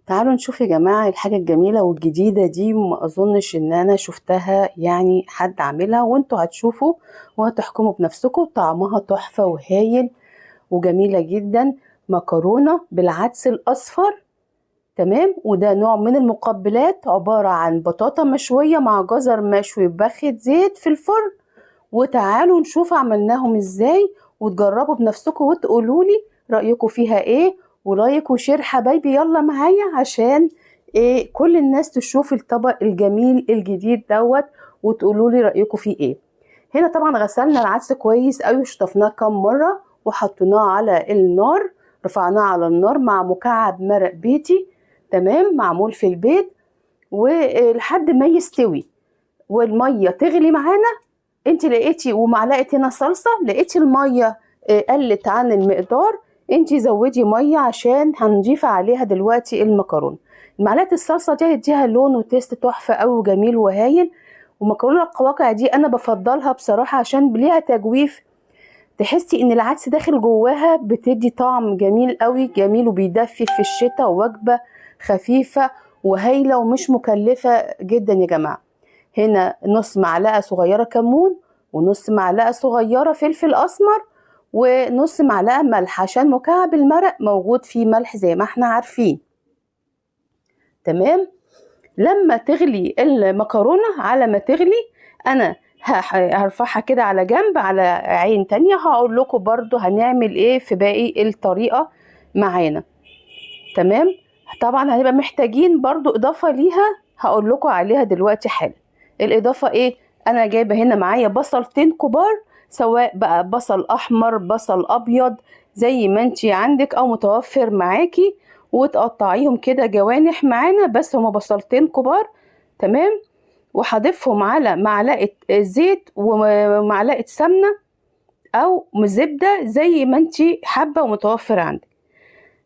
تعالوا نشوف يا جماعة الحاجة الجميلة والجديدة دي، ما أظنش إن أنا شفتها يعني حد عاملها، وانتوا هتشوفوا وهتحكموا بنفسكم. طعمها تحفة وهايل وجميلة جدا. مكرونة بالعدس الأصفر، تمام. وده نوع من المقبلات، عبارة عن بطاطا مشوية مع جزر مشوي ببخة زيت في الفرن. وتعالوا نشوف عملناهم ازاي وتجربوا بنفسكم وتقولولي رأيكم فيها ايه. ولايك وشير حبايبي، يلا معايا عشان ايه كل الناس تشوف الطبق الجميل الجديد دوت وتقولولي رأيكم فيه ايه. هنا طبعا غسلنا العدس كويس قوي وشطفناه كام مرة وحطيناه على النار. رفعناه على النار مع مكعب مرق بيتي، تمام، معمول في البيت، ولحد ما يستوي والمية تغلي معانا. انت لقيتي ومعلقه هنا صلصه، لقيتي الميه قلت عن المقدار، انت زودي ميه عشان هنضيف عليها دلوقتي المكرونه. معلقه الصلصه دي هتديها لون وتيست تحفه قوي وجميل وهايل. ومكرونه القواقع دي انا بفضلها بصراحه عشان ليها تجويف، تحسي ان العدس داخل جواها، بتدي طعم جميل قوي، جميل وبيدفي في الشتاء، ووجبه خفيفه وهايله ومش مكلفه جدا يا جماعه. هنا نص معلقة صغيرة كمون، ونص معلقة صغيرة فلفل أسمر، ونص معلقة ملح عشان مكعب المرق موجود فيه ملح زي ما احنا عارفين، تمام. لما تغلي المكرونة، على ما تغلي أنا هرفعها كده على جنب على عين تانية، هقول لكم برضو هنعمل ايه في باقي الطريقة معانا، تمام. طبعا هنبقى محتاجين برضو إضافة ليها هقول لكم عليها دلوقتي حالا. الإضافة ايه؟ أنا جايبة هنا معايا بصلتين كبار، سواء بقى بصل أحمر بصل أبيض زي ما انتي عندك أو متوفر معاكي، وتقطعيهم كده جوانح معانا، بس هما بصلتين كبار، تمام. وهضيفهم على معلقة زيت ومعلقة سمنة أو زبدة زي ما انتي حابة ومتوفر عندك.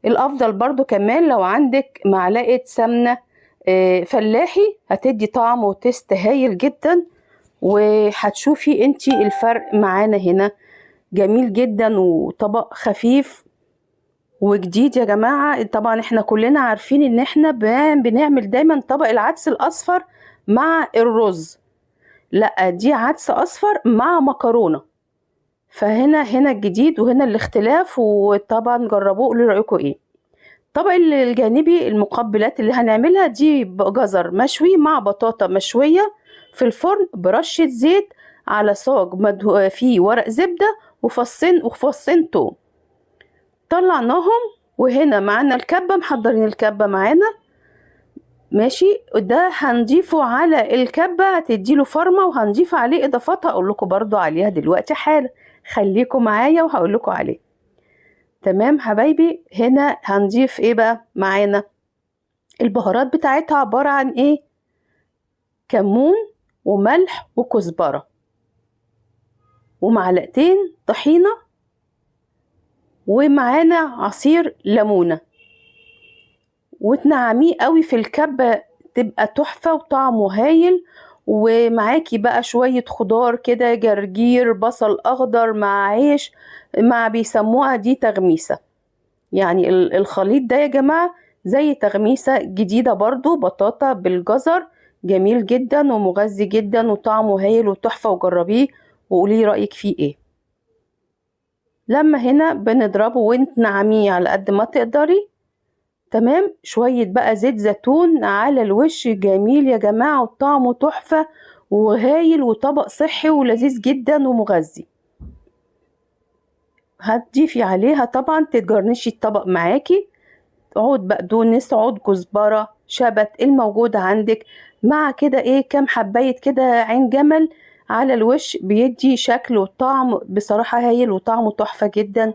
الافضل برضو كمان لو عندك معلقة سمنة فلاحي، هتدي طعم وتست هايل جدا، وهتشوفي انتي الفرق معانا هنا. جميل جدا وطبق خفيف وجديد يا جماعة. طبعا احنا كلنا عارفين ان احنا بنعمل دايما طبق العدس الاصفر مع الرز، لا دي عدس اصفر مع مكرونة. فهنا الجديد وهنا الاختلاف، وطبعا جربوه قولوا رأيكم ايه. الطبق الجانبي المقبلات اللي هنعملها دي جزر مشوي مع بطاطا مشوية في الفرن برشة زيت، على صاج فيه ورق زبدة وفصين توم. طلعناهم، وهنا معانا الكبة، محضرين الكبة معانا، ماشي. ده هنضيفه على الكبة هتديله فرمة، وهنضيف عليه اضافات هقول لكم برضو عليها دلوقتي حالا. خليكم معايا وهقول لكم عليه، تمام حبايبي. هنا هنضيف ايه بقى معانا؟ البهارات بتاعتها عبارة عن ايه؟ كمون وملح وكزبرة ومعلقتين طحينة، ومعانا عصير ليمونة، وتنعميه قوي في الكبة تبقى تحفة وطعمه هايل. ومعاكي بقى شوية خضار كده، جرجير بصل أخضر مع عيش، مع بيسموها دي تغميسة. يعني الخليط ده يا جماعة زي تغميسة جديدة برضو، بطاطا بالجزر، جميل جدا ومغذي جدا وطعمه هايل وتحفة، وجربيه وقولي رأيك فيه ايه. لما هنا بنضربه ونعميه على قد ما تقدري، تمام. شوية بقى زيت زيتون على الوش، جميل يا جماعة وطعمه تحفة وهايل وطبق صحي ولذيذ جدا ومغذي. هتضيفي عليها طبعا تتجرنشي الطبق معاكي عود بقدونس، عود كزبرة، شبت الموجود عندك، مع كده ايه كام حباية كده عين جمل على الوش، بيدي شكل وطعم بصراحة هايل وطعمه تحفة جدا.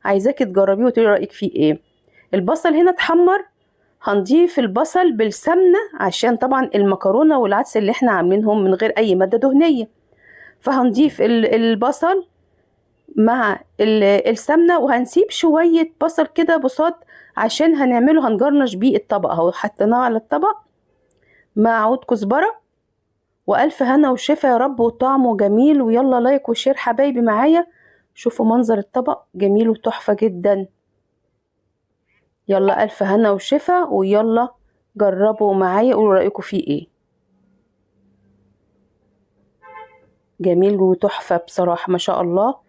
عايزاكي تجربيه وتقولي رأيك فيه ايه. البصل هنا اتحمر، هنضيف البصل بالسمنة عشان طبعا المكرونة والعدس اللي احنا عاملينهم من غير اي مادة دهنية، فهنضيف البصل مع السمنة، وهنسيب شوية بصل كده بساط عشان هنعمله هنجرنش بيه الطبق اهو. حطيناه على الطبق مع عود كزبرة، وألف هنا وشفا يا رب وطعمه جميل. ويلا لايك وشير حبايبي معايا، شوفوا منظر الطبق جميل وتحفة جدا. يلا الف هنا وشفا، ويلا جربوا معايا قولوا رأيكم فيه ايه. جميل وتحفة بصراحة ما شاء الله.